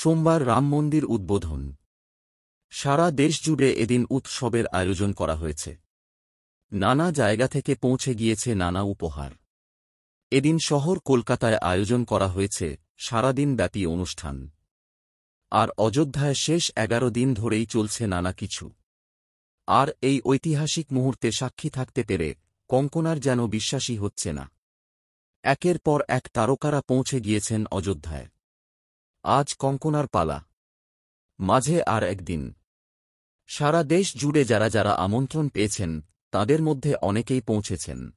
সোমবার রাম মন্দির উদ্বোধন। সারা দেশ জুড়ে এদিন উৎসবের আয়োজন করা হয়েছে। নানা জায়গা থেকে পৌঁছে গিয়েছে নানা উপহার। এদিন শহর কলকাতায় আয়োজন করা হয়েছে সারাদিন ব্যাপী অনুষ্ঠান। আর অযোধ্যায় শেষ 11 দিন ধরেই চলছে নানা কিছু। আর এই ঐতিহাসিক মুহূর্তে সাক্ষী থাকতে পেরে কঙ্কনার যেন বিশ্বাসই হচ্ছে না। একের পর এক তারকারা পৌঁছে গিয়েছেন অযোধ্যায়। আজ কঙ্কনার পালা। মাঝে আর একদিন। সারা দেশ জুড়ে যারা যারা আমন্ত্রণ পেয়েছেন তাদের মধ্যে অনেকেই পৌঁছেছেন।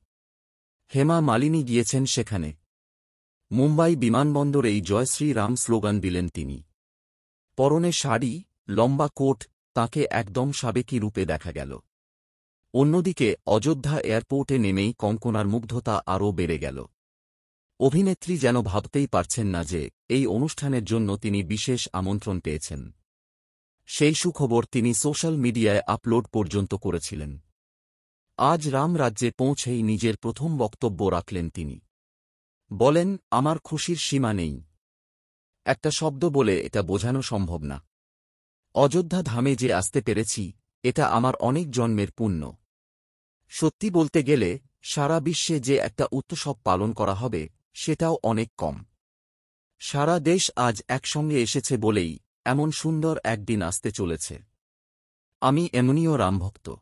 হেমা মালিনী গিয়েছেন সেখানে। মুম্বাই বিমানবন্দরেই জয় শ্রী রাম স্লোগান দিলেন তিনি। পরনে শাড়ি, লম্বা কোট, তাঁকে একদম সাবেকি রূপে দেখা গেল। অন্যদিকে অযোধ্যা এয়ারপোর্টে নেমেই কঙ্কনার মুগ্ধতা আরও বেড়ে গেল। অভিনেত্রী যেন ভাবতেই পারছেন না যে এই অনুষ্ঠানের জন্য তিনি বিশেষ আমন্ত্রণ পেয়েছেন। সেই সুখবর তিনি সোশ্যাল মিডিয়ায় আপলোড পর্যন্ত করেছিলেন। আজ রাম রাজ্যে পৌঁছেই নিজের প্রথম বক্তব্য রাখলেন তিনি। বলেন, আমার খুশির সীমা নেই। একটা শব্দ বলে এটা বোঝানো সম্ভব না। অযোধ্যা ধামে যে আসতে পেরেছি এটা আমার অনেক জন্মের পুণ্য। সত্যি বলতে গেলে সারা বিশ্বে যে একটা উৎসব পালন করা হবে সেটাও অনেক কম। সারা দেশ আজ একসঙ্গে এসেছে বলেই এমন সুন্দর একদিন আসতে চলেছে। আমি এমনিও রামভক্ত।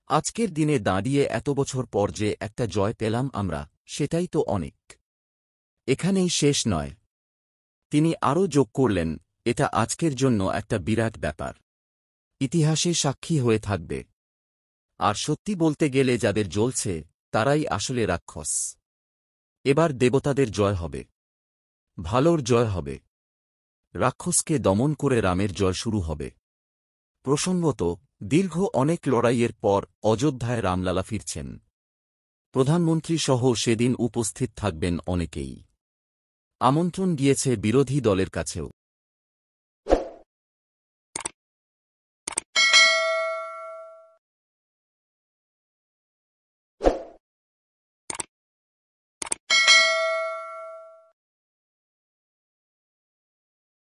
আজকের দিনে দাঁড়িয়ে এত বছর পর যে একটা জয় পেলাম আমরা, সেটাই তো অনেক। এখানেই শেষ নয়। তিনি আরও যোগ করলেন, এটা আজকের জন্য একটা বিরাট ব্যাপার। ইতিহাসে সাক্ষী হয়ে থাকবে। আর সত্যি বলতে গেলে যাদের জ্বলছে তারাই আসলে রাক্ষস। এবার দেবতাদের জয় হবে। ভালোর জয় হবে। রাক্ষসকে দমন করে রামের জয় শুরু হবে। প্রসঙ্গত, দীর্ঘ অনেক লড়াইয়ের পর অযোধ্যায় রামলালা ফিরছেন। প্রধানমন্ত্রী সহ সেদিন উপস্থিত থাকবেন অনেকেই। আমন্ত্রণ গিয়েছে বিরোধী দলের কাছেও।